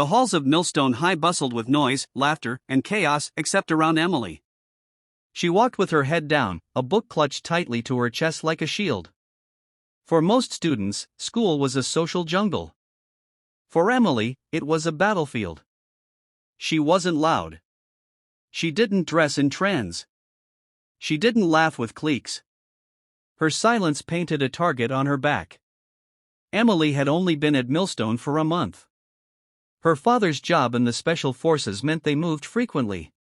The halls of Millstone High bustled with noise, laughter, and chaos, except around Emily. She walked with her head down, a book clutched tightly to her chest like a shield. For most students, school was a social jungle. For Emily, it was a battlefield. She wasn't loud. She didn't dress in trends. She didn't laugh with cliques. Her silence painted a target on her back. Emily had only been at Millstone for a month. Her father's job in the special forces meant they moved frequently.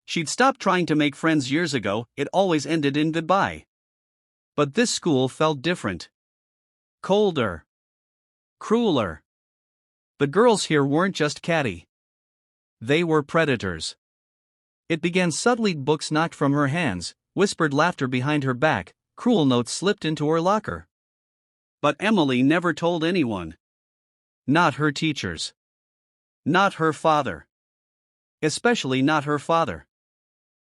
She'd stopped trying to make friends years ago, it always ended in goodbye. But this school felt different. Colder. Crueler. The girls here weren't just catty. They were predators. It began subtly, books knocked from her hands, whispered laughter behind her back, cruel notes slipped into her locker. But Emily never told anyone. Not her teachers. Not her father. Especially not her father.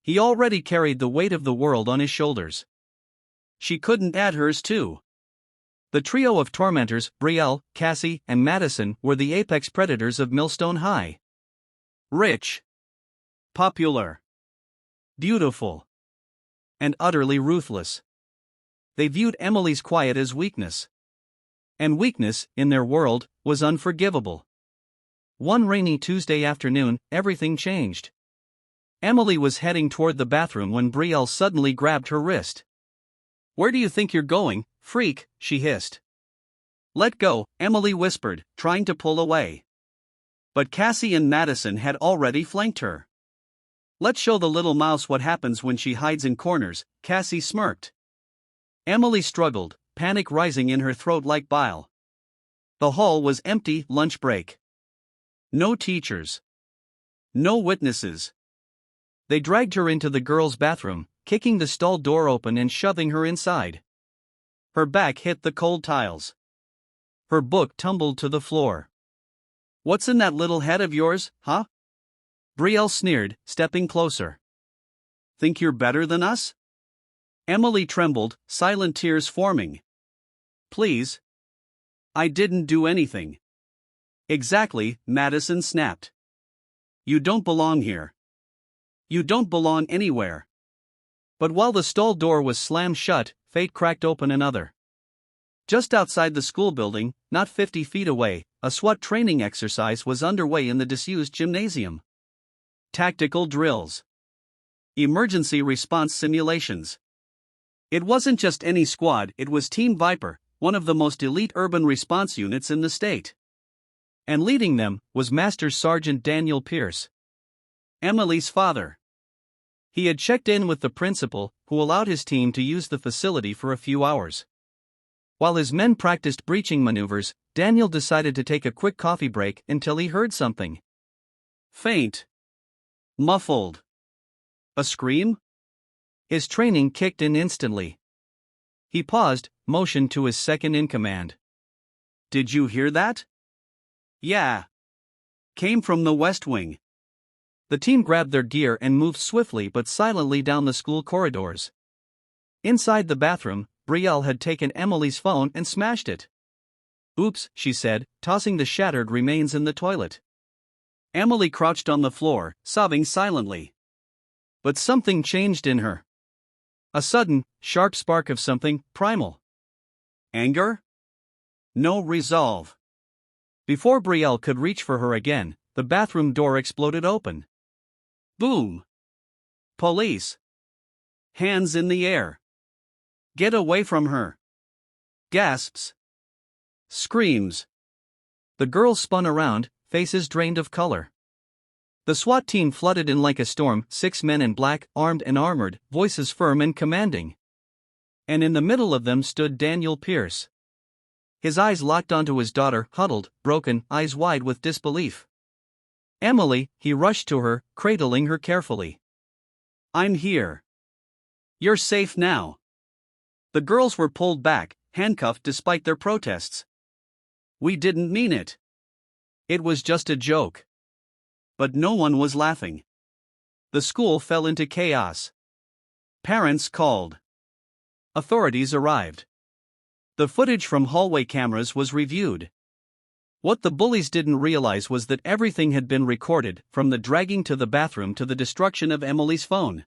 He already carried the weight of the world on his shoulders. She couldn't add hers too. The trio of tormentors, Brielle, Cassie, and Madison, were the apex predators of Millstone High. Rich. Popular. Beautiful. And utterly ruthless. They viewed Emily's quiet as weakness. And weakness, in their world, was unforgivable. One rainy Tuesday afternoon, everything changed. Emily was heading toward the bathroom when Brielle suddenly grabbed her wrist. "Where do you think you're going, freak?" she hissed. "Let go," Emily whispered, trying to pull away. But Cassie and Madison had already flanked her. "Let's show the little mouse what happens when she hides in corners," Cassie smirked. Emily struggled, panic rising in her throat like bile. The hall was empty, lunch break. No teachers. No witnesses. They dragged her into the girls' bathroom, kicking the stall door open and shoving her inside. Her back hit the cold tiles. Her book tumbled to the floor. "What's in that little head of yours, huh?" Brielle sneered, stepping closer. "Think you're better than us?" Emily trembled, silent tears forming. "Please. I didn't do anything." "Exactly," Madison snapped. "You don't belong here. You don't belong anywhere." But while the stall door was slammed shut, fate cracked open another. Just outside the school building, not 50 feet away, a SWAT training exercise was underway in the disused gymnasium. Tactical drills. Emergency response simulations. It wasn't just any squad, it was Team Viper, one of the most elite urban response units in the state. And leading them was Master Sergeant Daniel Pierce, Emily's father. He had checked in with the principal, who allowed his team to use the facility for a few hours. While his men practiced breaching maneuvers, Daniel decided to take a quick coffee break until he heard something. Faint. Muffled. A scream? His training kicked in instantly. He paused, motioned to his second-in-command. "Did you hear that?" "Yeah." Came from the West Wing. The team grabbed their gear and moved swiftly but silently down the school corridors. Inside the bathroom, Brielle had taken Emily's phone and smashed it. "Oops," she said, tossing the shattered remains in the toilet. Emily crouched on the floor, sobbing silently. But something changed in her. A sudden, sharp spark of something primal. Anger? No, resolve. Before Brielle could reach for her again, the bathroom door exploded open. Boom! Police! Hands in the air! "Get away from her!" Gasps! Screams! The girls spun around, faces drained of color. The SWAT team flooded in like a storm, 6 men in black, armed and armored, voices firm and commanding. And in the middle of them stood Daniel Pierce. His eyes locked onto his daughter, huddled, broken, eyes wide with disbelief. "Emily," he rushed to her, cradling her carefully. "I'm here. You're safe now." The girls were pulled back, handcuffed despite their protests. "We didn't mean it. It was just a joke." But no one was laughing. The school fell into chaos. Parents called. Authorities arrived. The footage from hallway cameras was reviewed. What the bullies didn't realize was that everything had been recorded, from the dragging to the bathroom to the destruction of Emily's phone.